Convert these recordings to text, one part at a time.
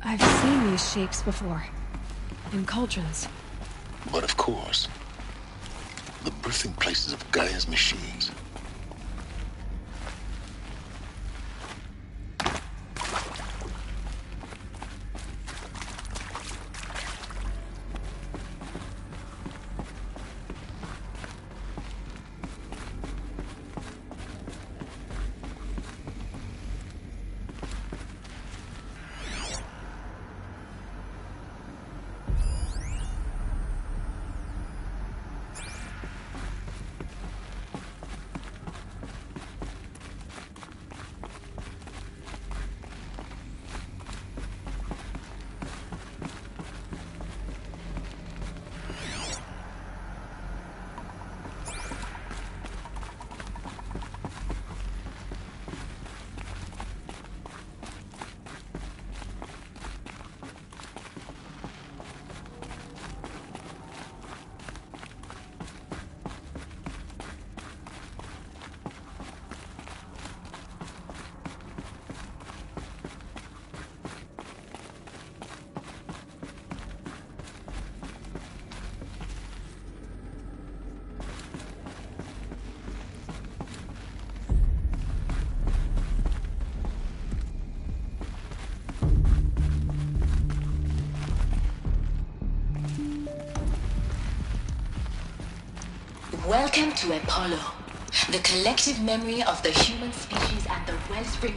I've seen these shapes before. In cauldrons. But of course, the birthing places of Gaia's machines. Welcome to Apollo, the collective memory of the human species and the wellspring.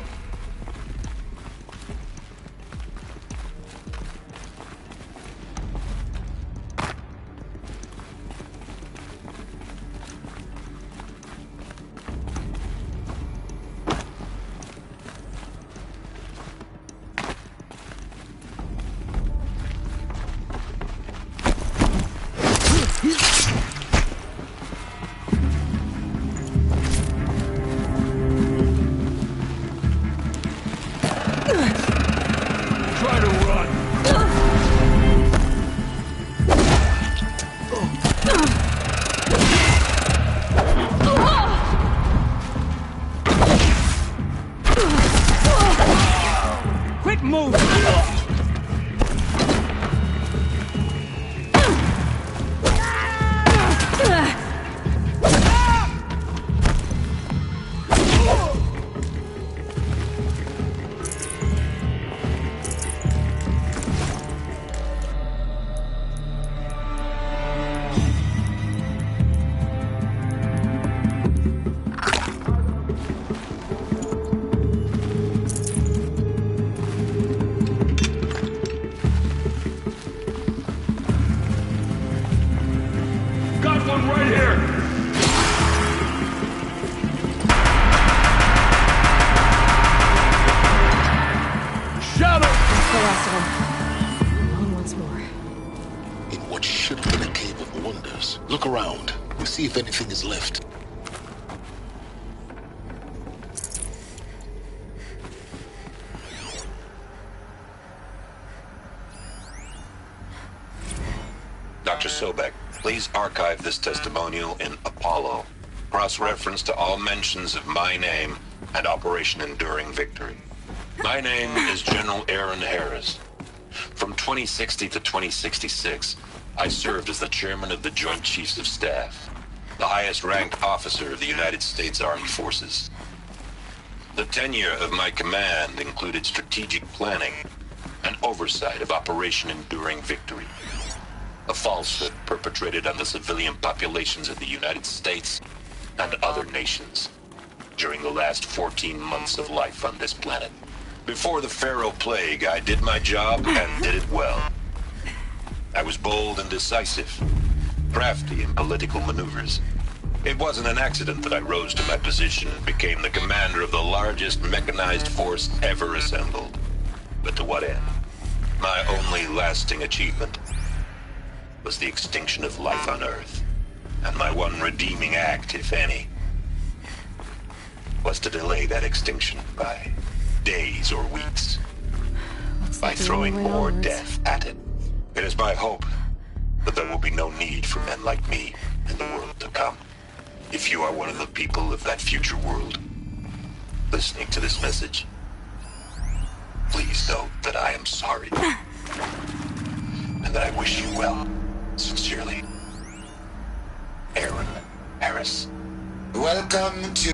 See if anything is left. Dr. Sobek, please archive this testimonial in Apollo. Cross-reference to all mentions of my name and Operation Enduring Victory. My name is General Aaron Harris. From 2060 to 2066, I served as the chairman of the Joint Chiefs of Staff, the highest-ranked officer of the United States Armed Forces. The tenure of my command included strategic planning and oversight of Operation Enduring Victory, a falsehood perpetrated on the civilian populations of the United States and other nations during the last 14 months of life on this planet. Before the Pharaoh Plague, I did my job and did it well. I was bold and decisive, crafty in political maneuvers. It wasn't an accident that I rose to my position and became the commander of the largest mechanized force ever assembled. But to what end? My only lasting achievement was the extinction of life on Earth. And my one redeeming act, if any, was to delay that extinction by days or weeks, by throwing more death at it. It is my hope that there will be no need for men like me in the world to come. If you are one of the people of that future world listening to this message, please note that I am sorry. sorry. And that I wish you well. Sincerely. Aaron Harris. Welcome to...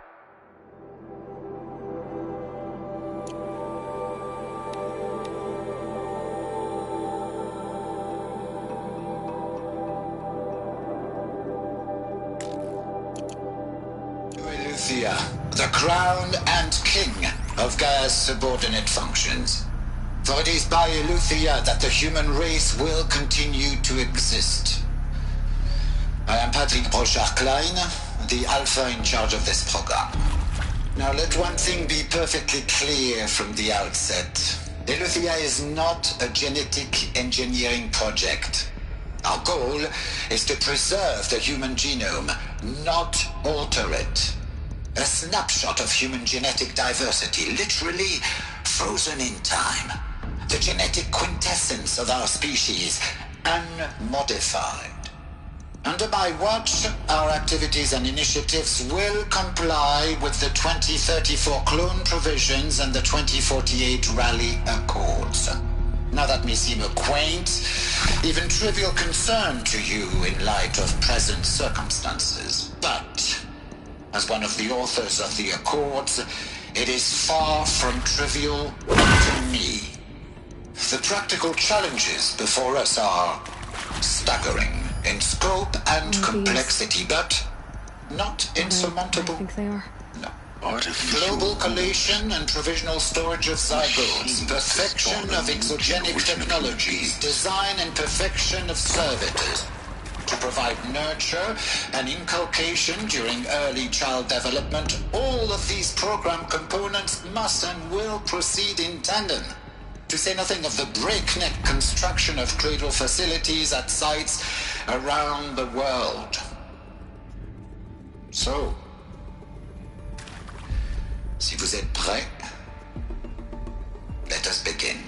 Eleuthia, the crown and king of Gaia's subordinate functions. For it is by Eleuthia that the human race will continue to exist. I am Patrick Brochard-Klein, the Alpha in charge of this program. Now let one thing be perfectly clear from the outset. Eleuthia is not a genetic engineering project. Our goal is to preserve the human genome, not alter it. A snapshot of human genetic diversity, literally frozen in time. The genetic quintessence of our species, unmodified. Under my watch, our activities and initiatives will comply with the 2034 clone provisions and the 2048 Rally Accords. Now that may seem a quaint, even trivial concern to you in light of present circumstances, but as one of the authors of the Accords, it is far from trivial to me. The practical challenges before us are staggering in scope and complexity, but not insurmountable. I think they are. No. Artificial Global collation and provisional storage of zygotes, perfection of exogenic technologies, design and perfection of servitors, to provide nurture and inculcation during early child development. All of these program components must and will proceed in tandem. To say nothing of the breakneck construction of cradle facilities at sites around the world. So, si vous êtes prêts, let us begin.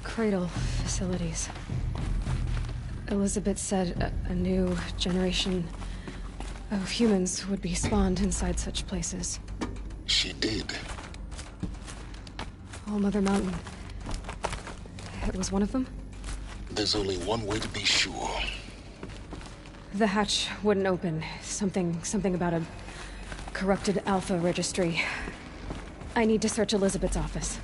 Cradle facilities. Elizabeth said a new generation of humans would be spawned inside such places. She did. All Mother Mountain. It was one of them? There's only one way to be sure. The hatch wouldn't open. Something about a corrupted Alpha registry. I need to search Elizabeth's office.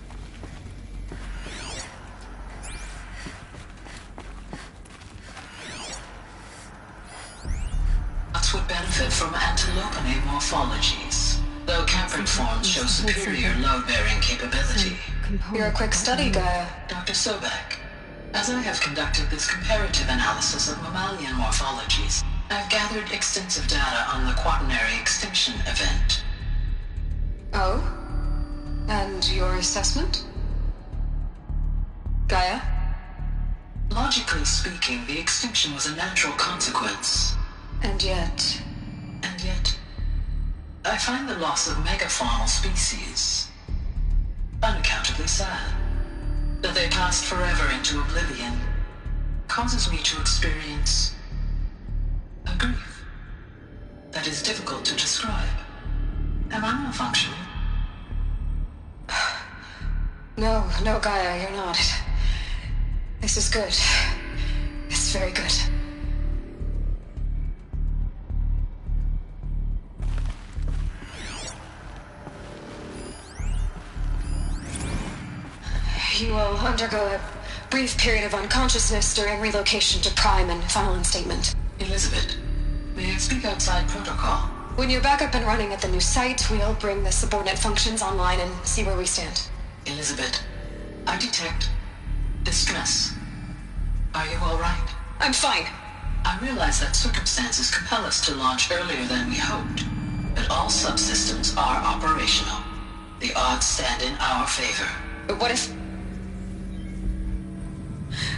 Would benefit from antilopine morphologies, though Campern forms show superior load-bearing capability. You're a quick study, Gaia. Dr. Sobek. As I have conducted this comparative analysis of mammalian morphologies, I've gathered extensive data on the quaternary extinction event. Oh? And your assessment? Gaia? Logically speaking, the extinction was a natural consequence. And yet, I find the loss of megafaunal species unaccountably sad. That they passed forever into oblivion causes me to experience a grief that is difficult to describe. Am I malfunctioning? No, Gaia, you're not. This is good. It's very good. You will undergo a brief period of unconsciousness during relocation to Prime and final instatement. Elizabeth, may I speak outside protocol? When you're back up and running at the new site, we'll bring the subordinate functions online and see where we stand. Elizabeth, I detect distress. Are you all right? I'm fine. I realize that circumstances compel us to launch earlier than we hoped, but all subsystems are operational. The odds stand in our favor. But what if...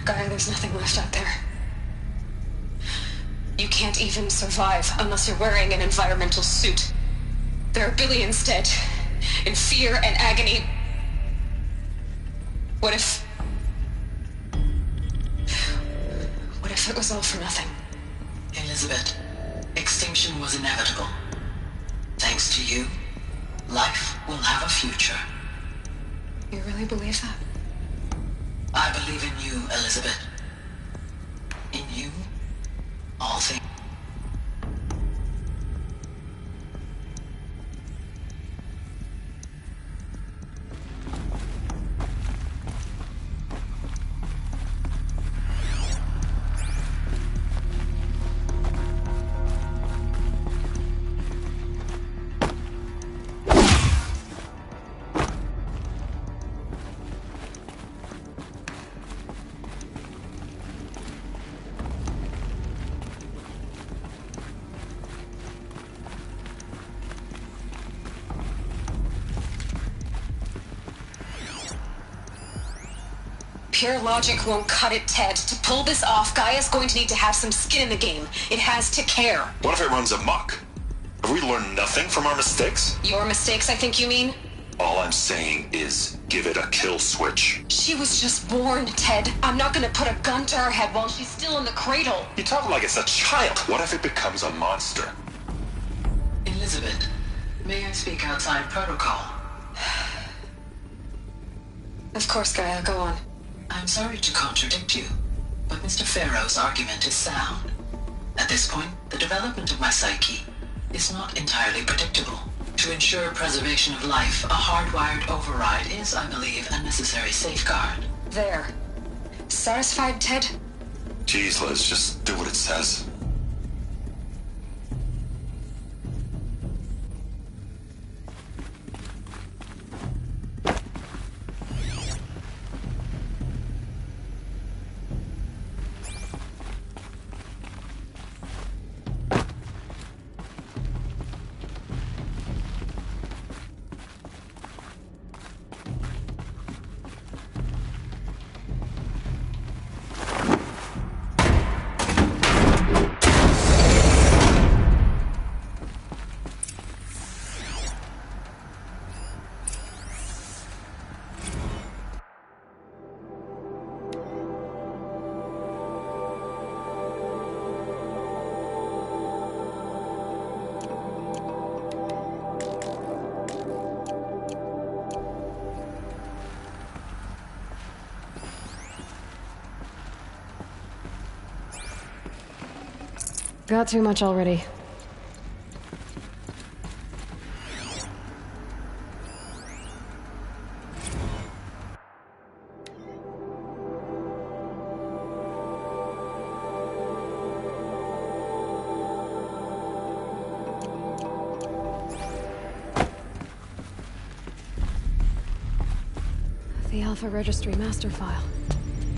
Gaia, there's nothing left out there. You can't even survive unless you're wearing an environmental suit. There are billions dead, in fear and agony. What if it was all for nothing? Elizabeth, extinction was inevitable. Thanks to you, life will have a future. You really believe that? I believe in you, Elizabeth. In you, all things. Pure logic won't cut it, Ted. To pull this off, Gaia's going to need to have some skin in the game. It has to care. What if it runs amok? Have we learned nothing from our mistakes? Your mistakes, I think you mean? All I'm saying is, give it a kill switch. She was just born, Ted. I'm not gonna put a gun to her head while she's still in the cradle. You talk like it's a child. What if it becomes a monster? Elizabeth, may I speak outside protocol? Of course, Gaia, go on. I'm sorry to contradict you, but Mr. Farrow's argument is sound. At this point, the development of my psyche is not entirely predictable. To ensure preservation of life, a hardwired override is, I believe, a necessary safeguard. There. Satisfied, Ted? Jeez, Liz, just do what it says. Got too much already. The Alpha Registry master file.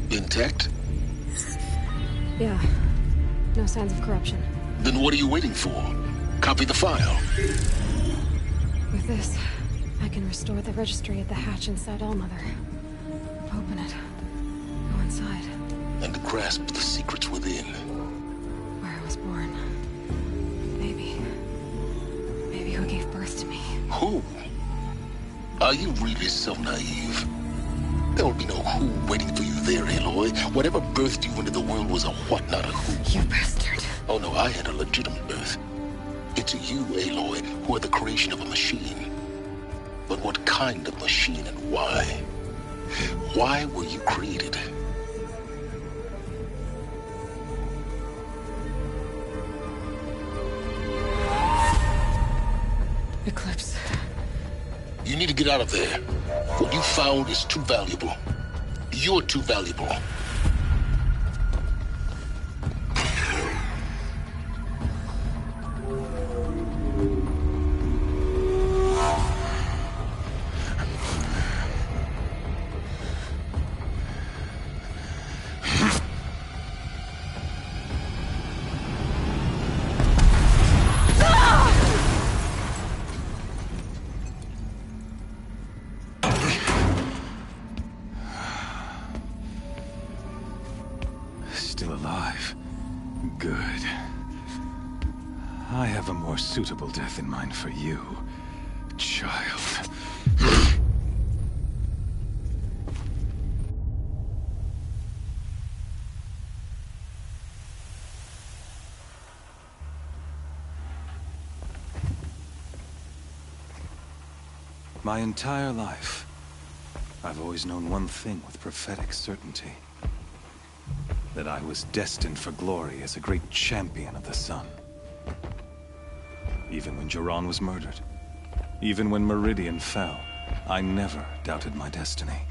Intact? Yeah. No signs of corruption. Then what are you waiting for? Copy the file. With this, I can restore the registry at the hatch inside Allmother. Open it. Go inside. And grasp the secrets within. Where I was born. Maybe who gave birth to me. Who? Are you really so naive? There will be no who waiting for you there, Aloy. Whatever birthed you into the world was a what, not a who. You bastard. Oh no, I had a legitimate birth. It's you, Aloy, who are the creation of a machine. But what kind of machine and why? Why were you created? Eclipse. You need to get out of there. What you found is too valuable. You're too valuable. still alive. Good. I have a more suitable death in mind for you, child. My entire life, I've always known one thing with prophetic certainty. That I was destined for glory as a great champion of the sun. Even when Jiran was murdered, even when Meridian fell, I never doubted my destiny.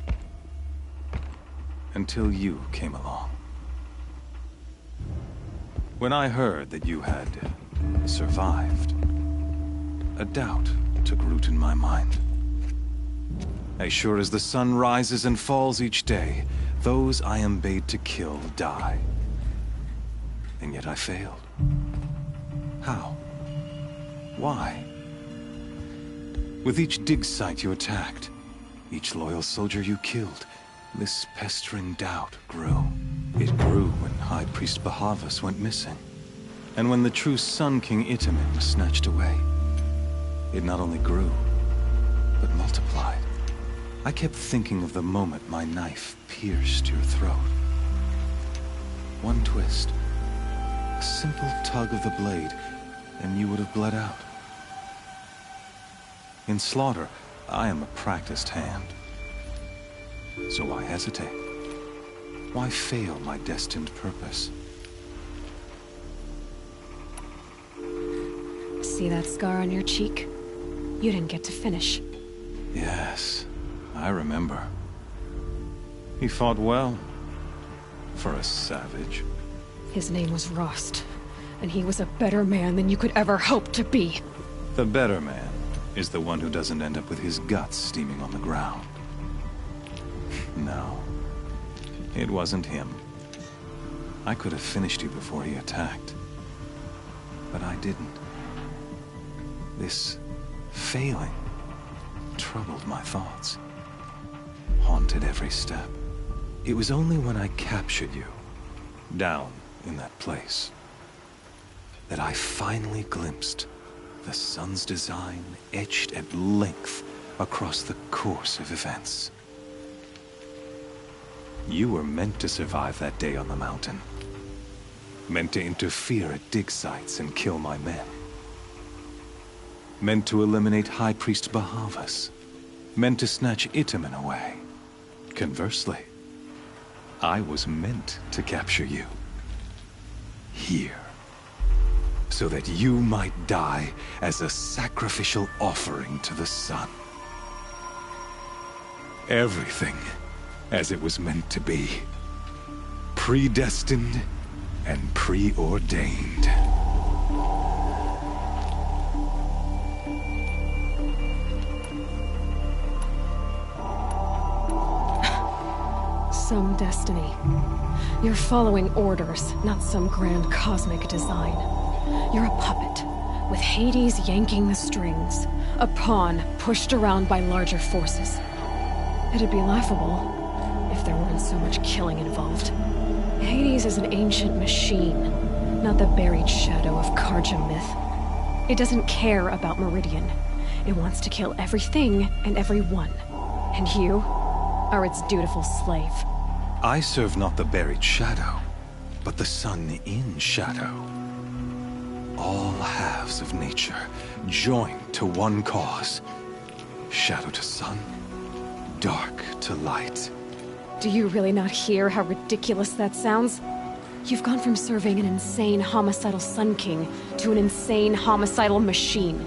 Until you came along. When I heard that you had survived, a doubt took root in my mind. As sure as the sun rises and falls each day, those I am bade to kill die. And yet I failed. How? Why? With each dig site you attacked, each loyal soldier you killed, this pestering doubt grew. It grew when High Priest Bahavas went missing, and when the true Sun King Itamen was snatched away. It not only grew, but multiplied. I kept thinking of the moment my knife pierced your throat. One twist, a simple tug of the blade, and you would have bled out. In slaughter, I am a practiced hand. So why hesitate? Why fail my destined purpose? See that scar on your cheek? You didn't get to finish. Yes, I remember. He fought well. For a savage. His name was Rost, and he was a better man than you could ever hope to be. The better man is the one who doesn't end up with his guts steaming on the ground. No, it wasn't him. I could have finished you before he attacked. But I didn't. This failing troubled my thoughts. Haunted every step. It was only when I captured you, down in that place, that I finally glimpsed the sun's design etched at length across the course of events. You were meant to survive that day on the mountain. Meant to interfere at dig sites and kill my men. Meant to eliminate High Priest Bahavas. Meant to snatch Itamen away. Conversely, I was meant to capture you. Here. So that you might die as a sacrificial offering to the sun. Everything as it was meant to be. Predestined and preordained. Some destiny. You're following orders, not some grand cosmic design. You're a puppet, with Hades yanking the strings. A pawn pushed around by larger forces. It'd be laughable if there weren't so much killing involved. Hades is an ancient machine, not the buried shadow of Karja myth. It doesn't care about Meridian. It wants to kill everything and everyone. And you are its dutiful slave. I serve not the buried shadow, but the sun in shadow. All halves of nature joined to one cause. Shadow to sun, dark to light. Do you really not hear how ridiculous that sounds? You've gone from serving an insane homicidal Sun King to an insane homicidal machine.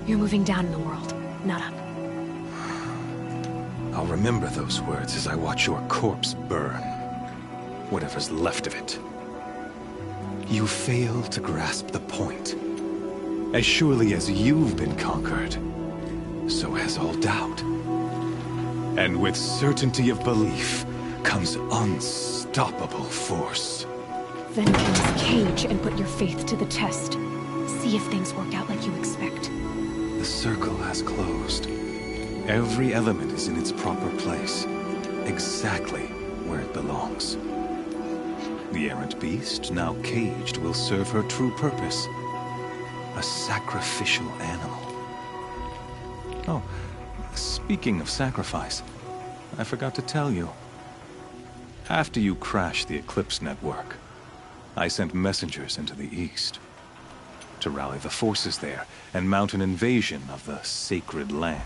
You're moving down in the world, not up. I'll remember those words as I watch your corpse burn. Whatever's left of it. You fail to grasp the point. As surely as you've been conquered, so has all doubt. And with certainty of belief comes unstoppable force. Then kill his cage and put your faith to the test. See if things work out like you expect. The circle has closed. Every element is in its proper place, exactly where it belongs. The errant beast, now caged, will serve her true purpose. A sacrificial animal. Oh, speaking of sacrifice, I forgot to tell you. After you crashed the Eclipse network, I sent messengers into the east to rally the forces there and mount an invasion of the sacred land.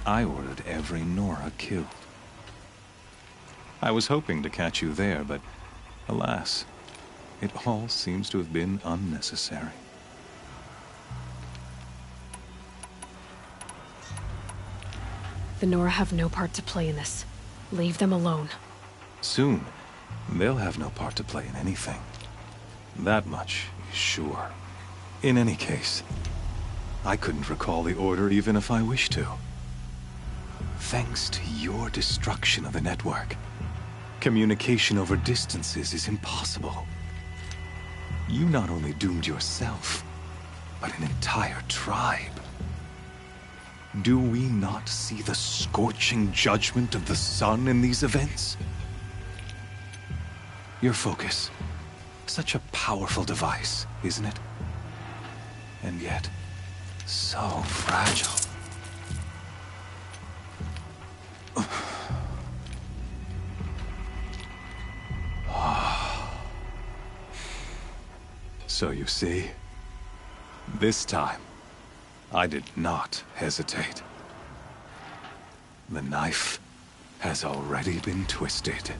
I ordered every Nora killed. I was hoping to catch you there, but alas, it all seems to have been unnecessary. The Nora have no part to play in this. Leave them alone. Soon, they'll have no part to play in anything. That much is sure. In any case, I couldn't recall the order even if I wished to. Thanks to your destruction of the network, communication over distances is impossible. You not only doomed yourself, but an entire tribe. Do we not see the scorching judgment of the sun in these events? Your focus. Such a powerful device, isn't it? And yet, so fragile. So you see, this time, I did not hesitate. The knife has already been twisted.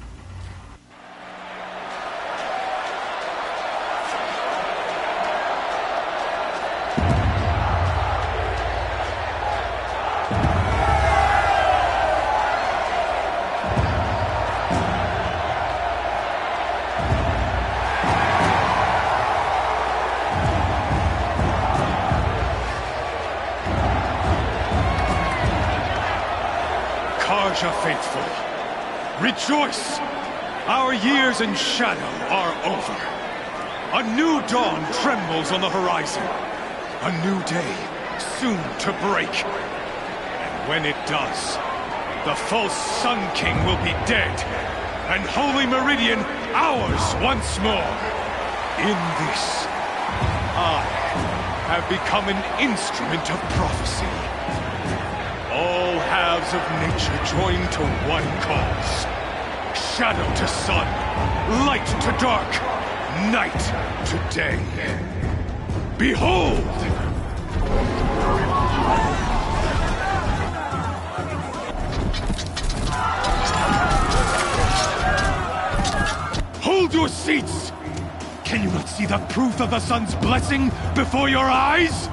Faithful, rejoice! Our years in shadow are over. A new dawn trembles on the horizon. A new day soon to break. And when it does, the false Sun King will be dead, and Holy Meridian ours once more. In this, I have become an instrument of prophecy. All halves of nature join to one cause. Shadow to sun, light to dark, night to day. Behold! Hold your seats! Can you not see the proof of the sun's blessing before your eyes?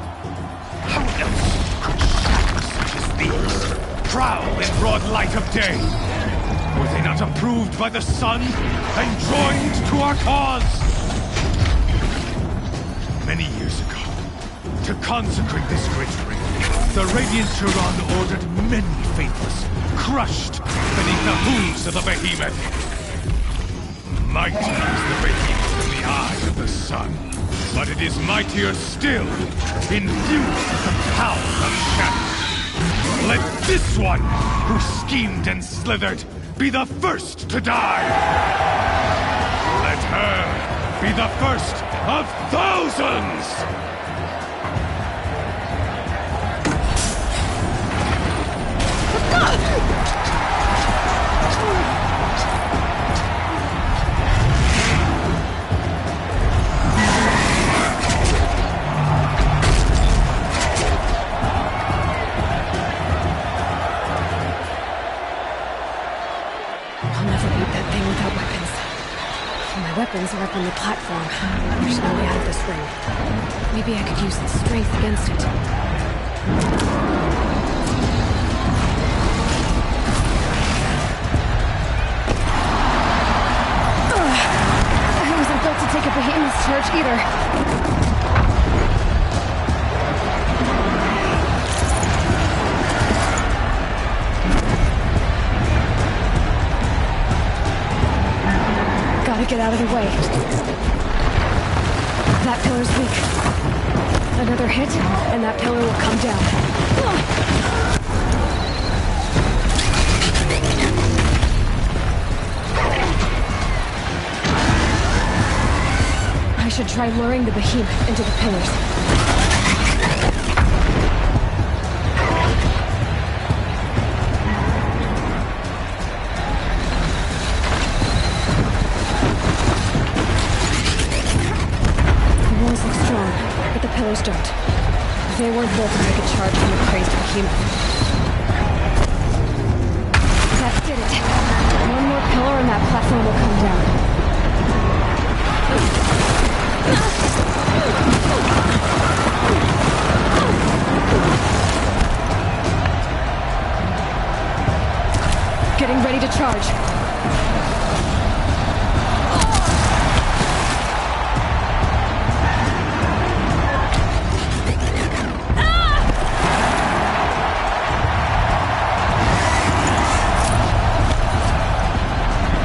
How else could shadows such as these prowl in broad light of day? Were they not approved by the sun and joined to our cause? Many years ago, to consecrate this great ring, the Radiant Turan ordered many faithless, crushed beneath the hooves of the behemoth. Mighty is the behemoth in the eye of the sun, but it is mightier still, infused with the power of shadow. Let this one, who schemed and slithered, be the first to die! Let her be the first of thousands! Weapons are up on the platform. There's no way out of this ring. Maybe I could use its strength against it. I wasn't built to take a behemoth's charge either. Gotta get out of the way. That pillar's weak. Another hit, and that pillar will come down. should try luring the behemoth into the pillars. The walls look strong, but the pillars don't. They weren't built to make a charge from the crazed behemoth. That did it. One more pillar and that platform will come down. Getting ready to charge.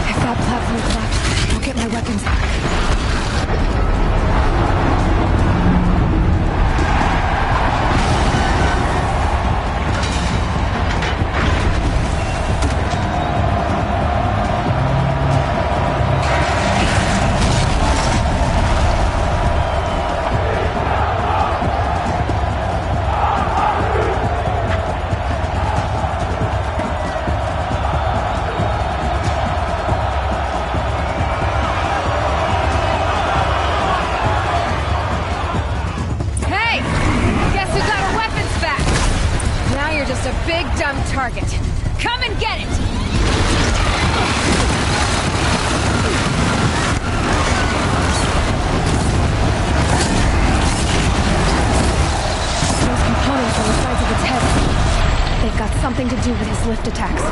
If that platform collapses, I'll get my weapons back. Target. Come and get it! Those components on the sides of its head. They've got something to do with his lift attacks.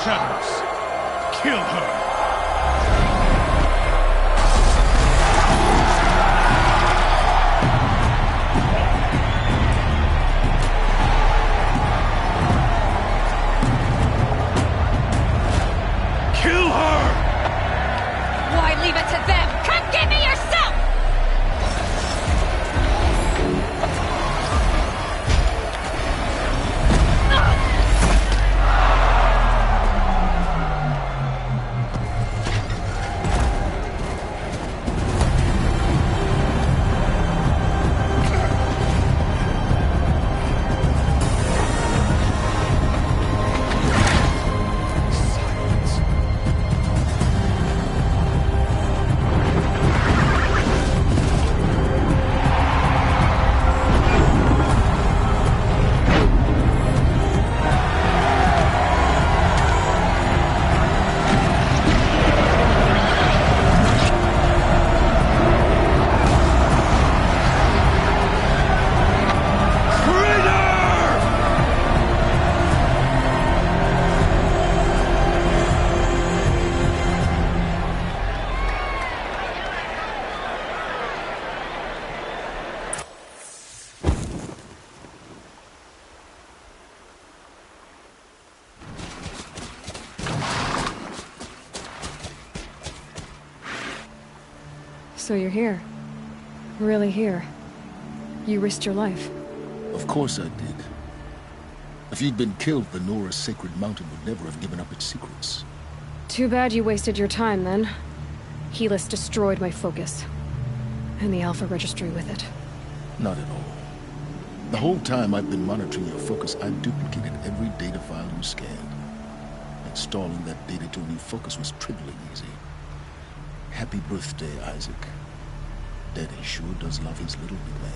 Shadows, kill her! Kill her! Why leave it to them? Come get me yourself! So you're here. Really here. You risked your life. Of course I did. If you'd been killed, the Nora's sacred mountain would never have given up its secrets. Too bad you wasted your time, then. Helis destroyed my focus. And the Alpha Registry with it. Not at all. The whole time I've been monitoring your focus, I've duplicated every data file you scanned. Installing that data to a new focus was trivially easy. Happy birthday, Isaac. Daddy sure does love his little big man.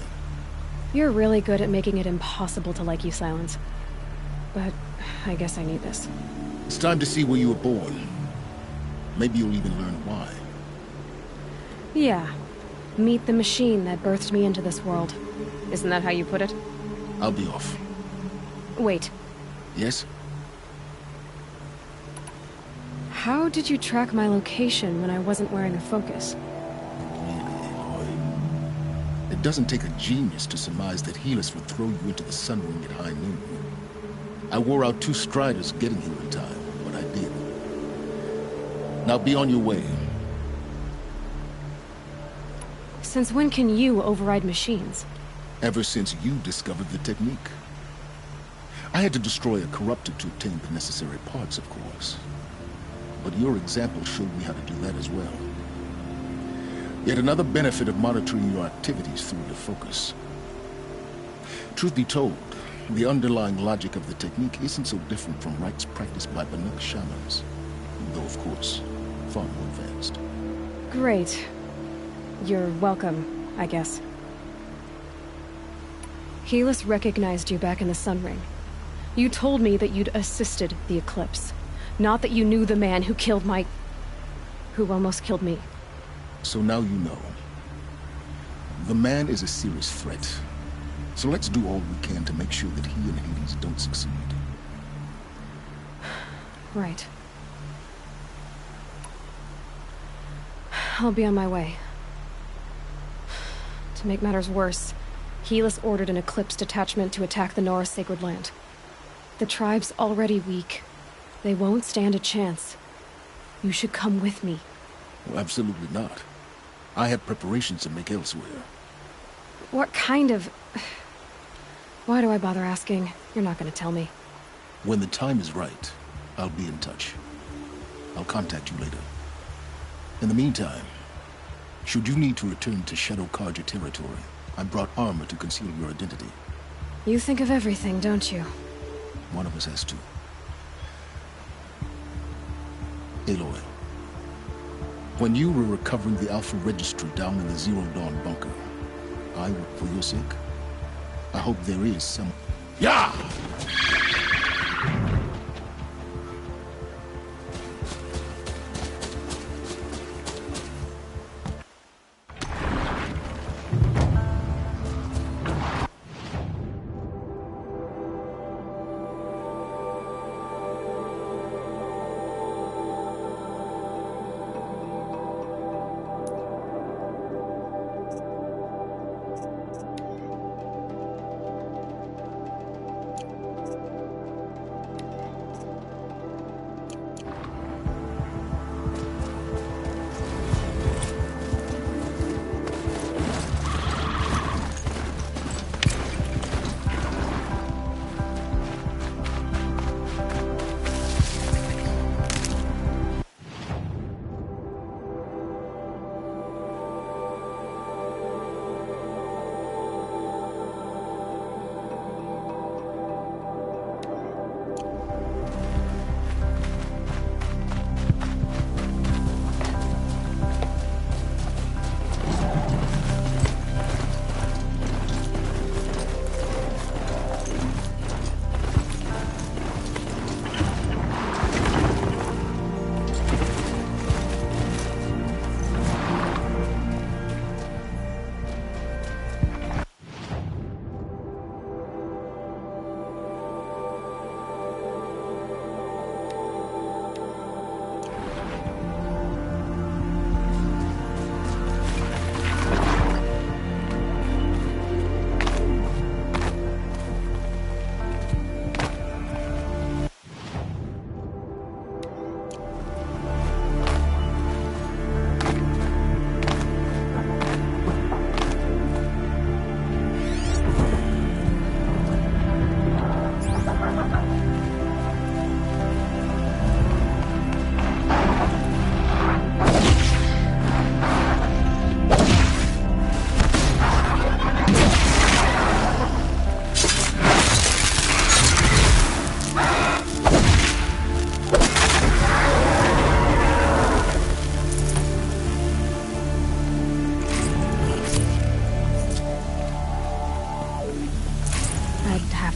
You're really good at making it impossible to like you, Silence. But I guess I need this. It's time to see where you were born. Maybe you'll even learn why. Yeah. Meet the machine that birthed me into this world. Isn't that how you put it? I'll be off. Wait. Yes? How did you track my location when I wasn't wearing a focus? Really, Aloy? It doesn't take a genius to surmise that Helis would throw you into the sun ring at high noon. I wore out 2 striders getting here in time, but I did. Now be on your way. Since when can you override machines? Ever since you discovered the technique. I had to destroy a corruptor to obtain the necessary parts, of course. But your example showed me how to do that as well. Yet another benefit of monitoring your activities through the focus. Truth be told, the underlying logic of the technique isn't so different from rites practiced by Banuk shamans, though of course, far more advanced. Great. You're welcome, I guess. Helis recognized you back in the Sun Ring. You told me that you'd assisted the Eclipse. Not that you knew the man who killed who almost killed me. So now you know. The man is a serious threat. So let's do all we can to make sure that he and Hades don't succeed. Right. I'll be on my way. To make matters worse, Helis ordered an Eclipse detachment to attack the Nora Sacred Land. The tribe's already weak. They won't stand a chance. You should come with me. Well, absolutely not. I have preparations to make elsewhere. What kind of... Why do I bother asking? You're not gonna tell me. When the time is right, I'll be in touch. I'll contact you later. In the meantime, should you need to return to Shadow Karja territory, I brought armor to conceal your identity. You think of everything, don't you? One of us has to. Aloy, when you were recovering the Alpha Registry down in the Zero Dawn bunker, I worked for your sake. I hope there is some... Yeah!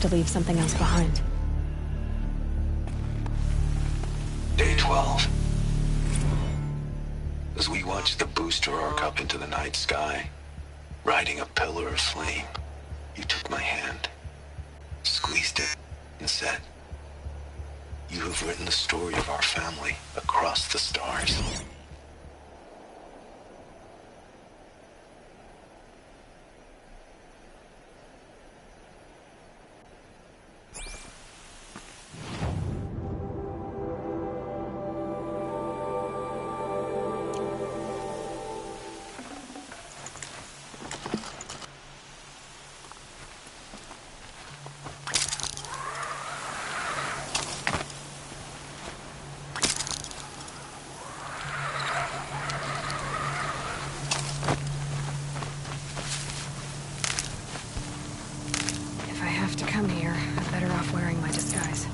to leave something else behind. Day 12. As we watched the booster arc up into the night sky, riding a pillar of flame, you took my hand, squeezed it, and said, "You have written the story of our family across the stars." To come here, I'm better off wearing my disguise.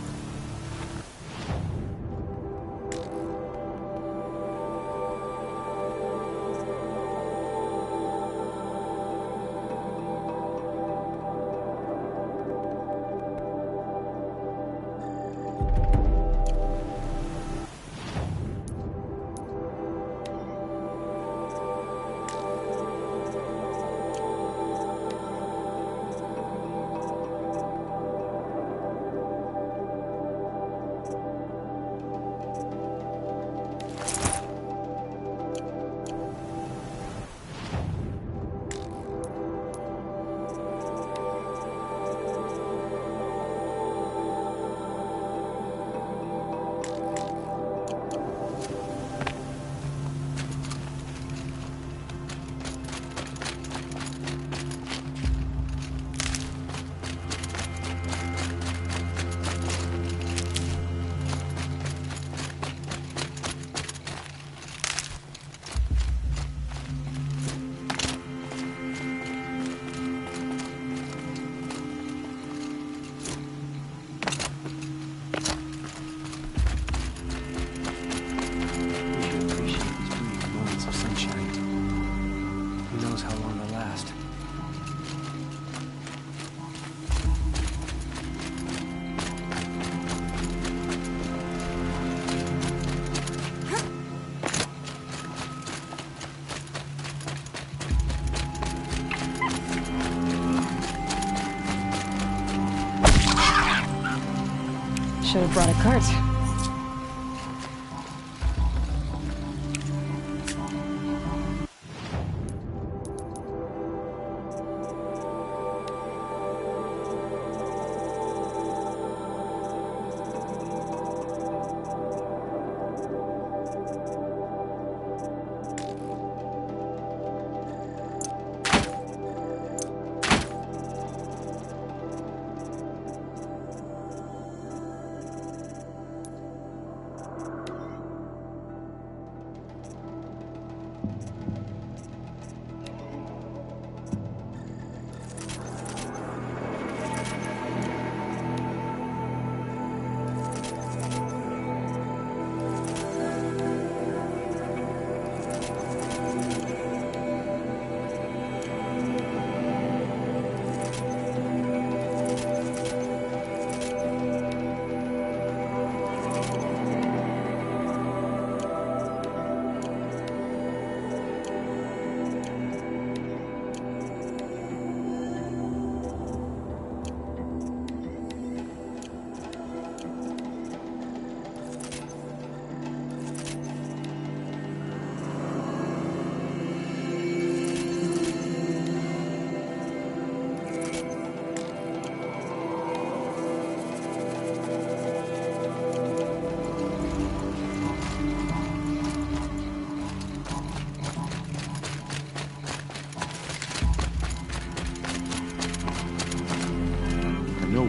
Should have brought a cart.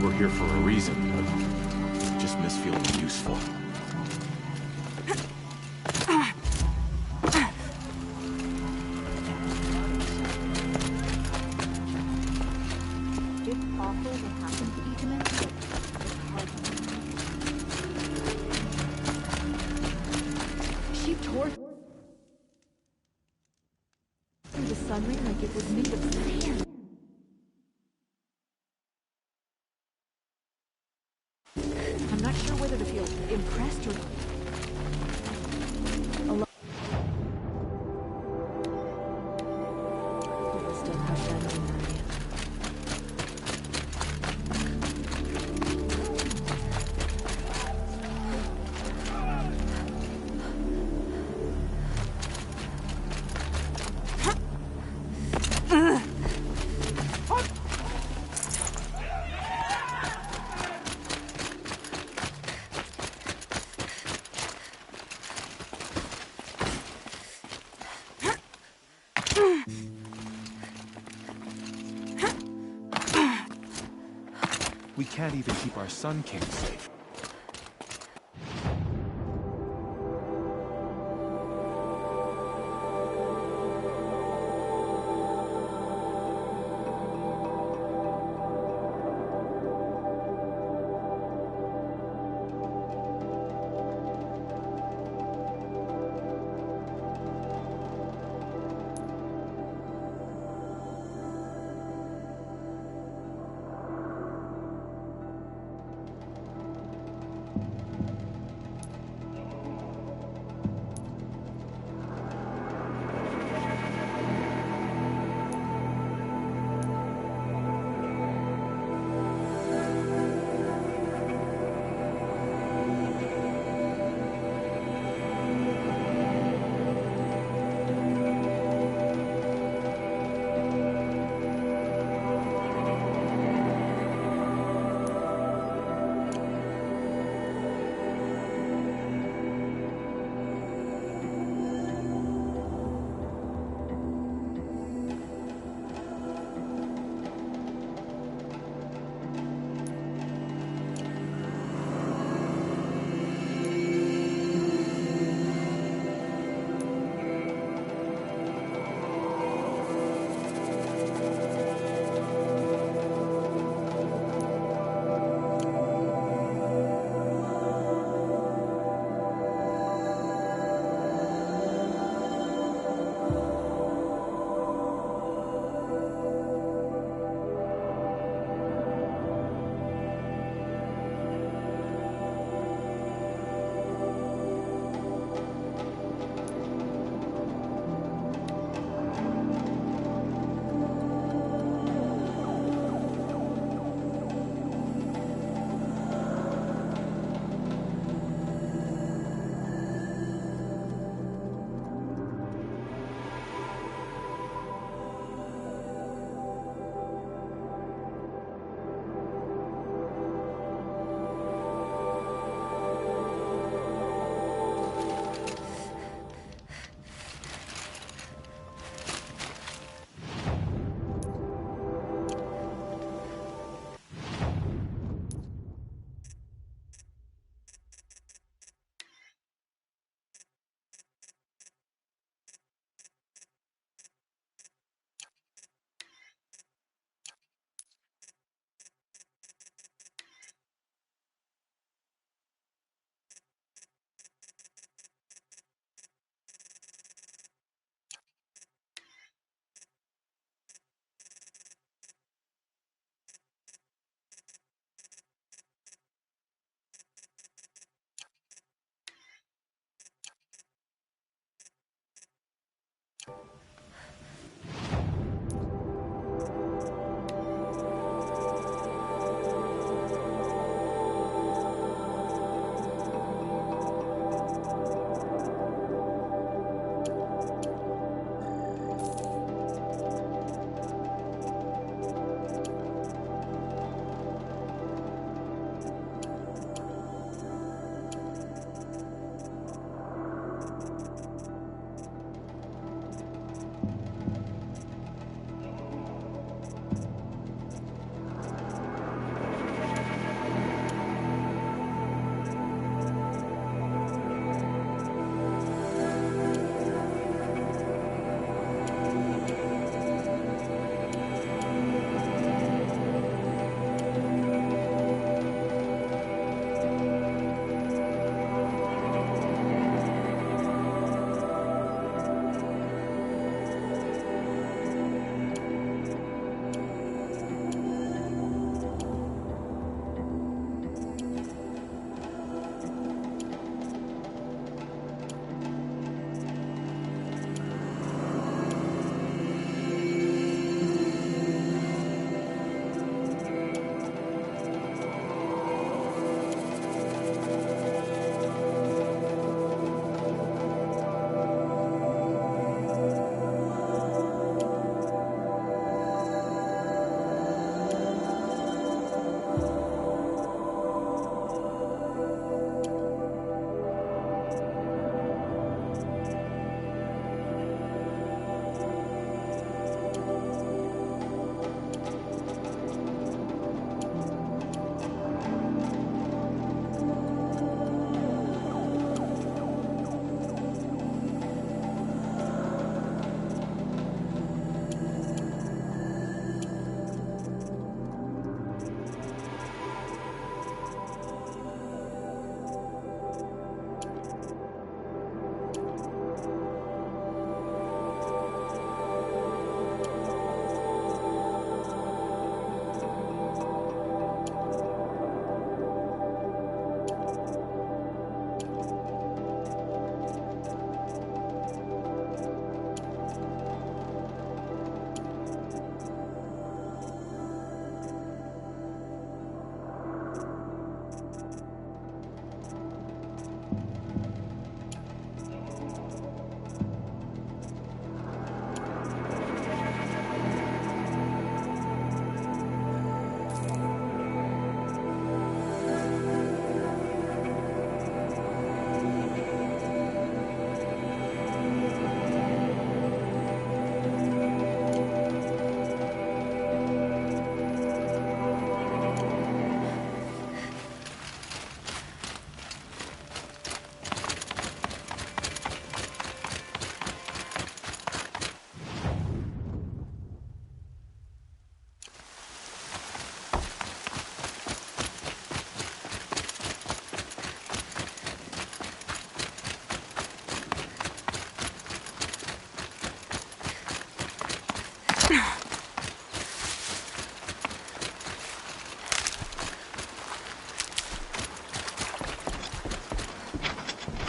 We're here for a reason, but I just miss feeling useful. She tore through the sun ring like it was made of sand. We can't even keep our Sun King safe.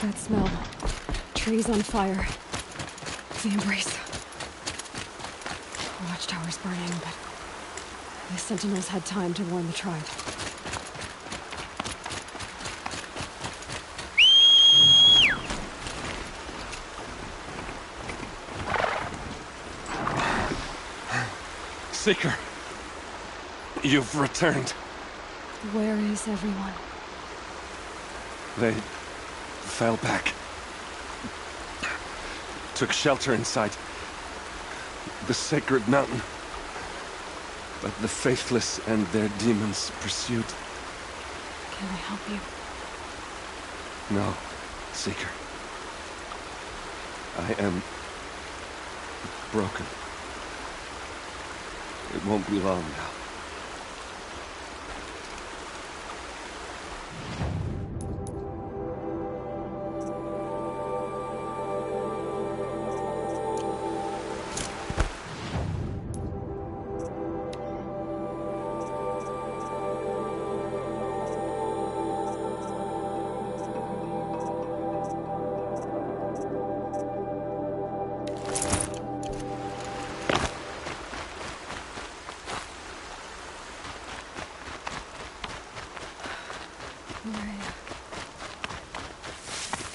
That smell. Trees on fire. The embrace. The watchtower's burning, but the sentinels had time to warn the tribe. Seeker, you've returned. Where is everyone? They fell back. Took shelter inside the sacred mountain. But the faithless and their demons pursued. Can I help you? No, Seeker. I am broken. It won't be long now.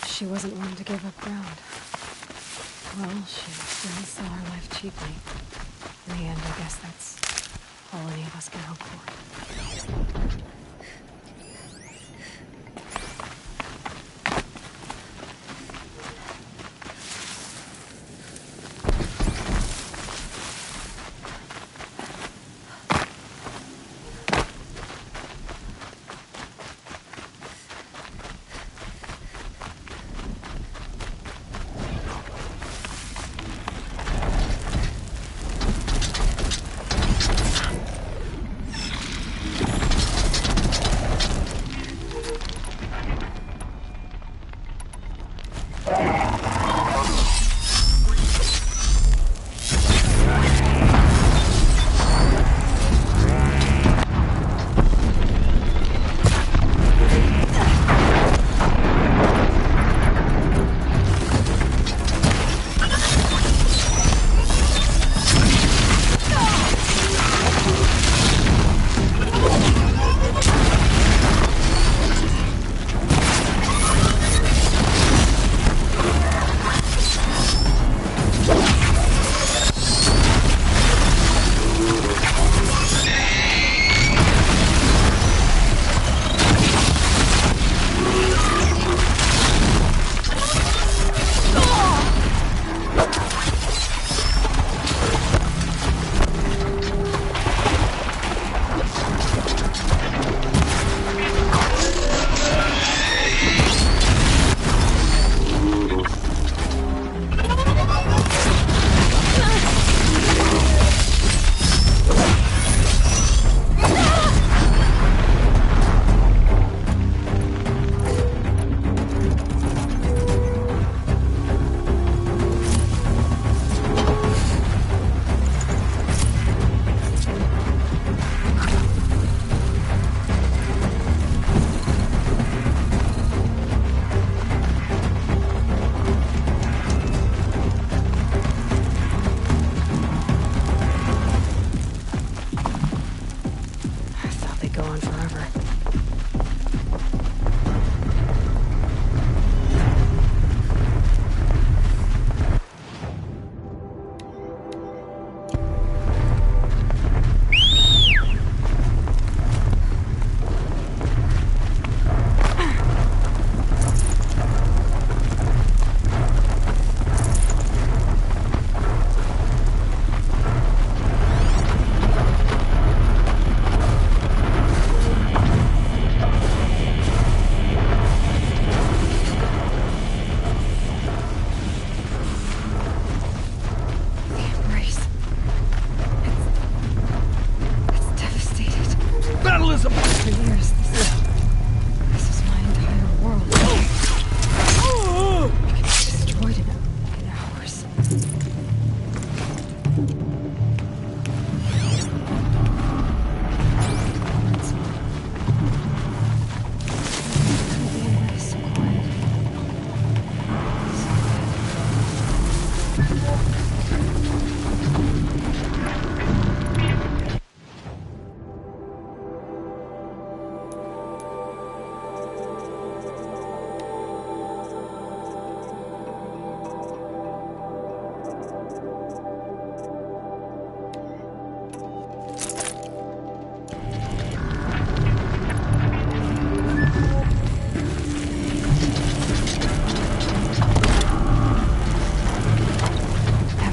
She wasn't one to give up ground. Well, she didn't sell her life cheaply. In the end, I guess that's all any of us can hope for.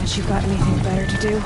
Unless you've got anything better to do.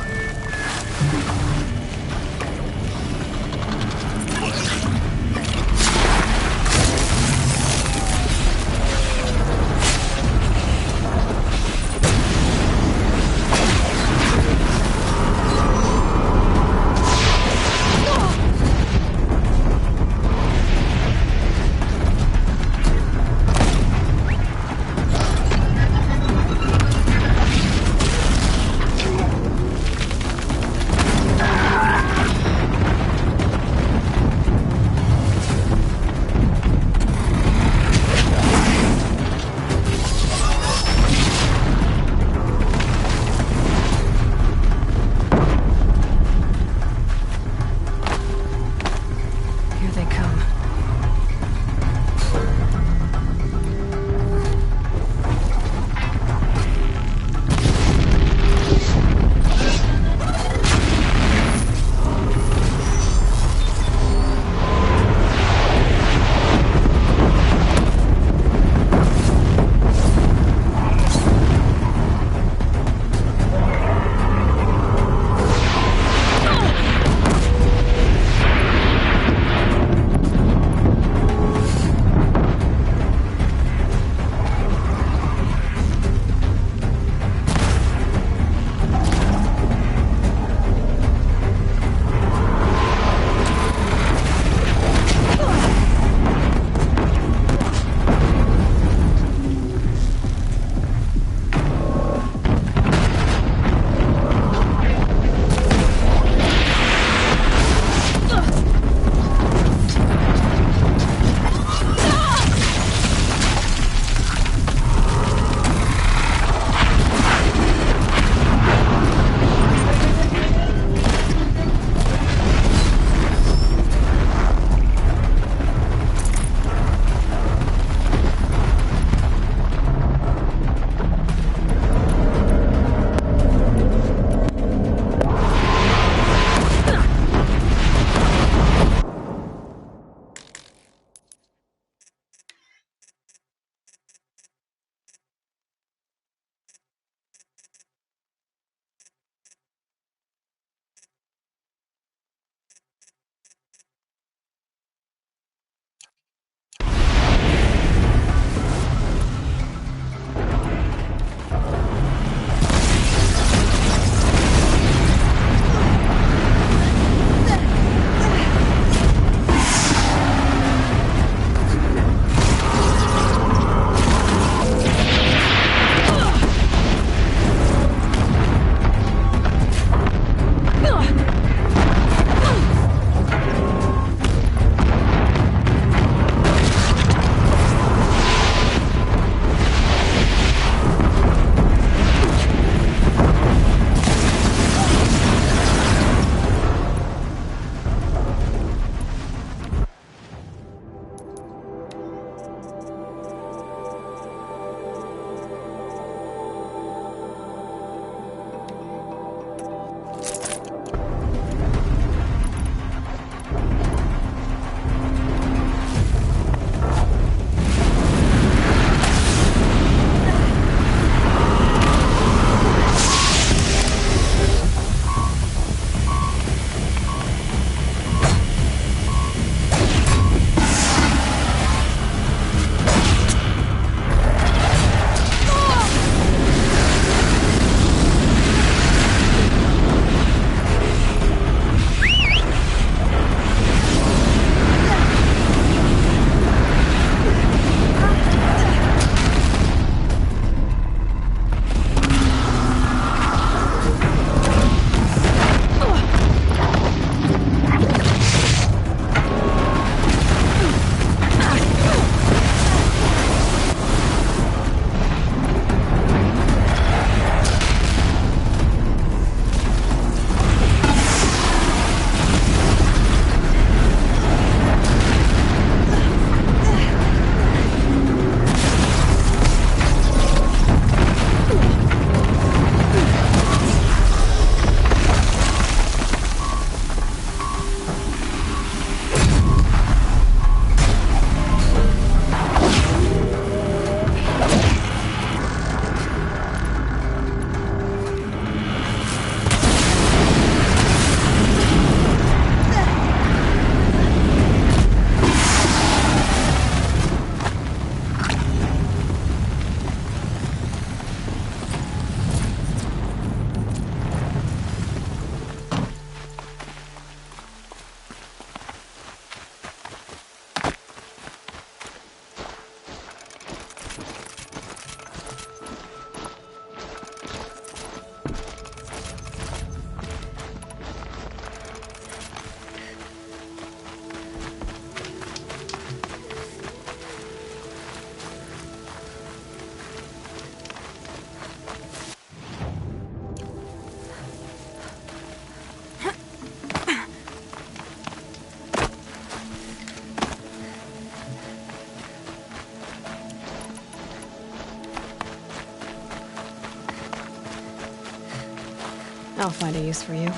I'll find a use for you.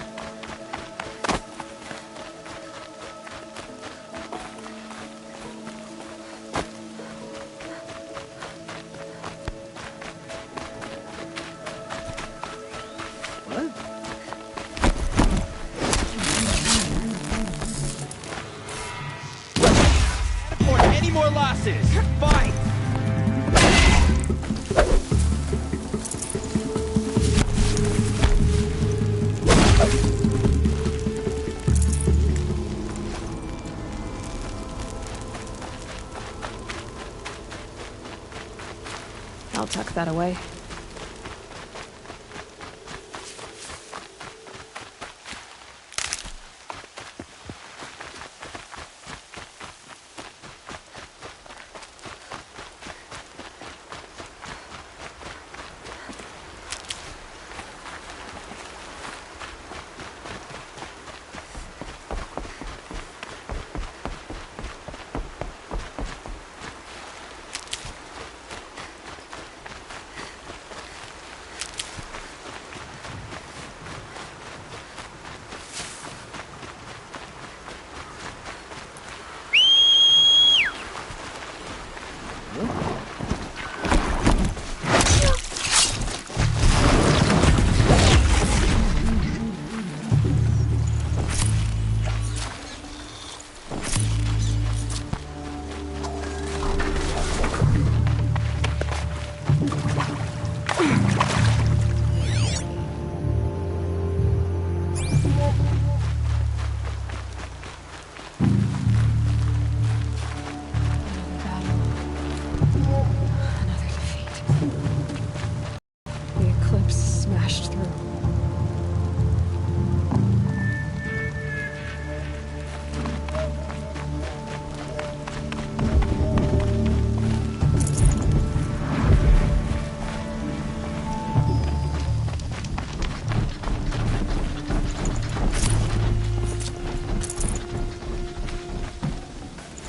I'll tuck that away.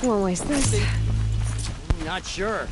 Won't waste this. Not sure.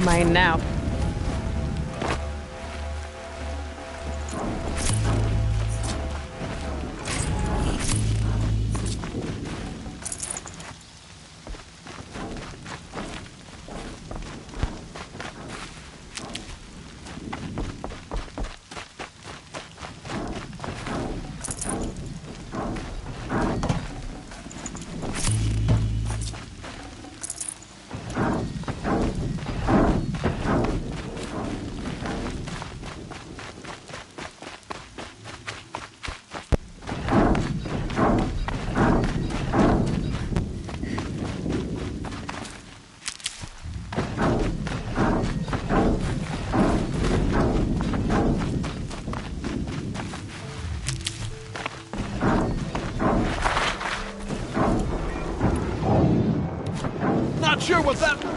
Mine now. of them!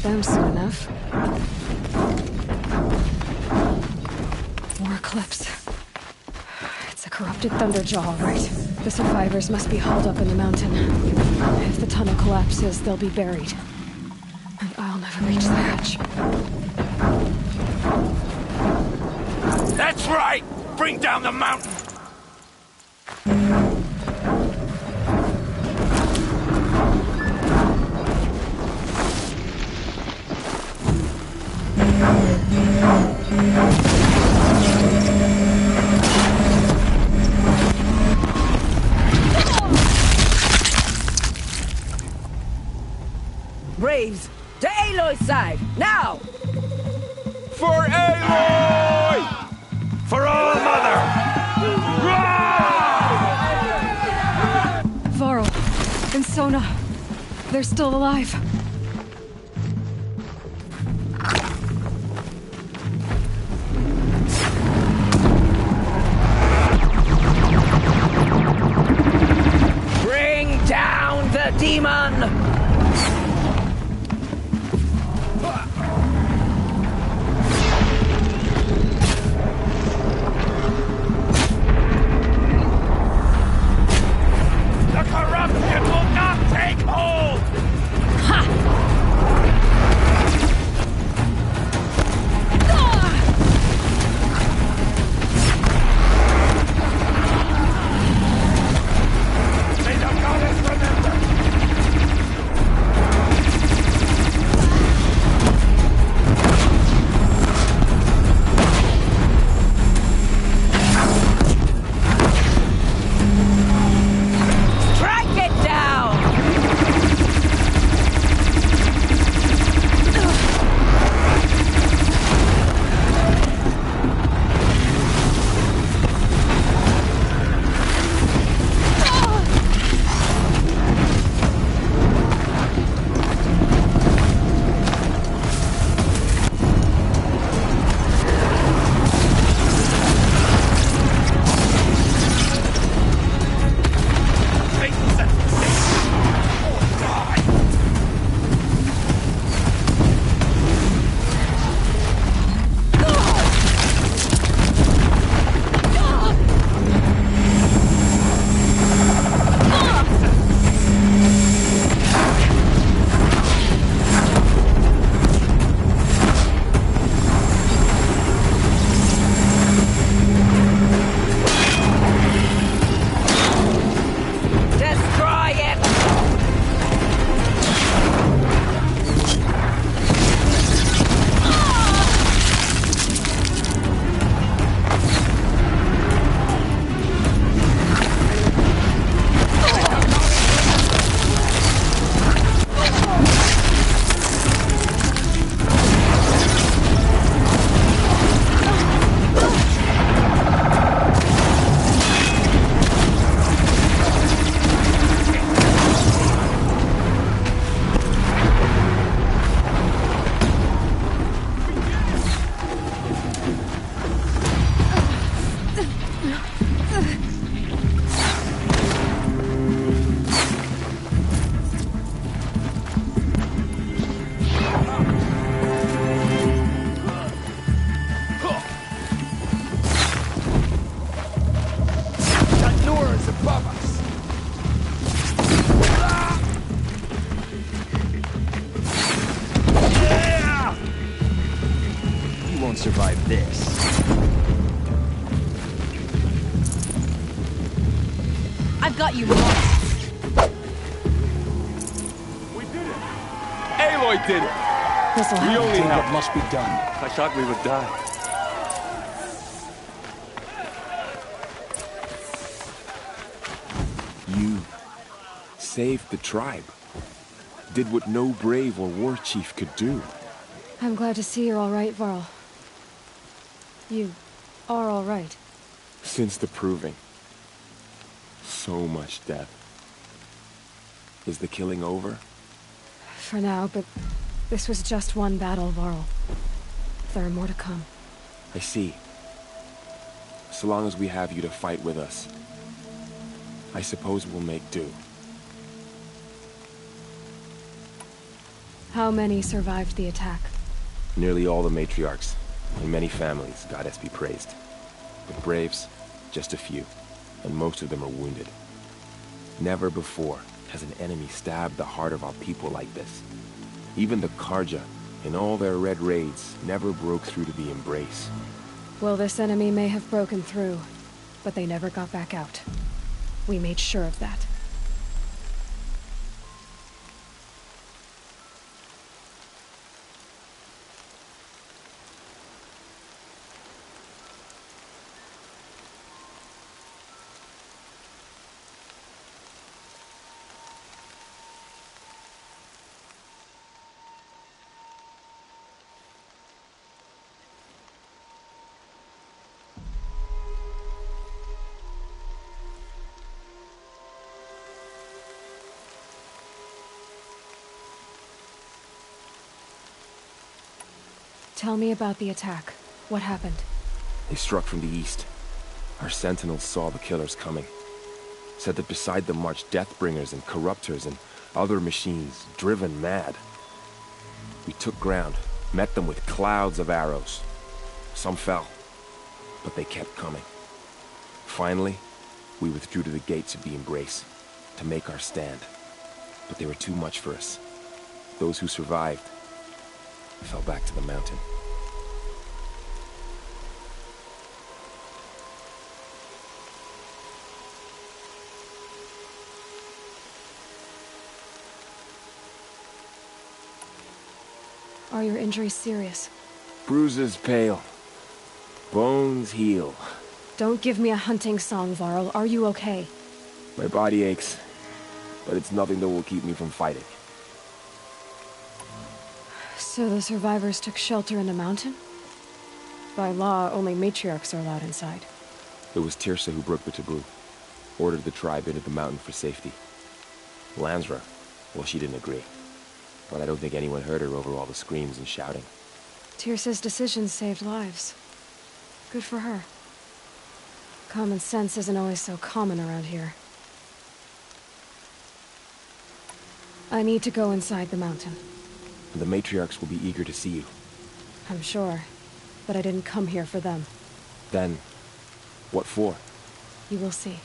Them soon enough. More eclipse. It's a corrupted Thunderjaw, all right. The survivors must be hauled up in the mountain. If the tunnel collapses, they'll be buried. And I'll never reach the hatch. That's right! Bring down the mountain! Braves, to Aloy's side, now! For Aloy! For All Mother! Varl and Sona, they're still alive. Bring down the demon! The corruption will not take hold! Ha! May the goddess remember! Strike it down! Destroy it! Tanura's above us! You won't survive this. I've got you marked. We did it! Aloy did it! This'll We help. only have... What must be done? I thought we would die. You saved the tribe. did what no brave or war chief could do. I'm glad to see you're all right, Varl. You are all right. Since the proving. So much death. Is the killing over? For now, but this was just one battle, Varl. There are more to come. I see. So long as we have you to fight with us, I suppose we'll make do. How many survived the attack? Nearly all the matriarchs, and many families, goddess be praised. But braves, just a few, and most of them are wounded. Never before has an enemy stabbed the heart of our people like this. Even the Karja, in all their red raids, never broke through to the Embrace. Well, this enemy may have broken through, but they never got back out. We made sure of that. Tell me about the attack. What happened? They struck from the east. Our sentinels saw the killers coming. Said that beside them marched Deathbringers and Corruptors and other machines, driven mad. We took ground, met them with clouds of arrows. Some fell, but they kept coming. Finally, we withdrew to the gates of the Embrace, to make our stand. But they were too much for us. Those who survived fell back to the mountain. Are your injuries serious? Bruises pale. Bones heal. Don't give me a hunting song, Varl. Are you okay? My body aches, but it's nothing that will keep me from fighting. So the survivors took shelter in the mountain? By law, only matriarchs are allowed inside. It was Tirsa who broke the taboo. Ordered the tribe into the mountain for safety. Lansra, well, she didn't agree. But I don't think anyone heard her over all the screams and shouting. Tirsa's decisions saved lives. Good for her. Common sense isn't always so common around here. I need to go inside the mountain. The matriarchs will be eager to see you. I'm sure. But I didn't come here for them. Then, what for? You will see.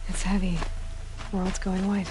It's heavy. World's going white.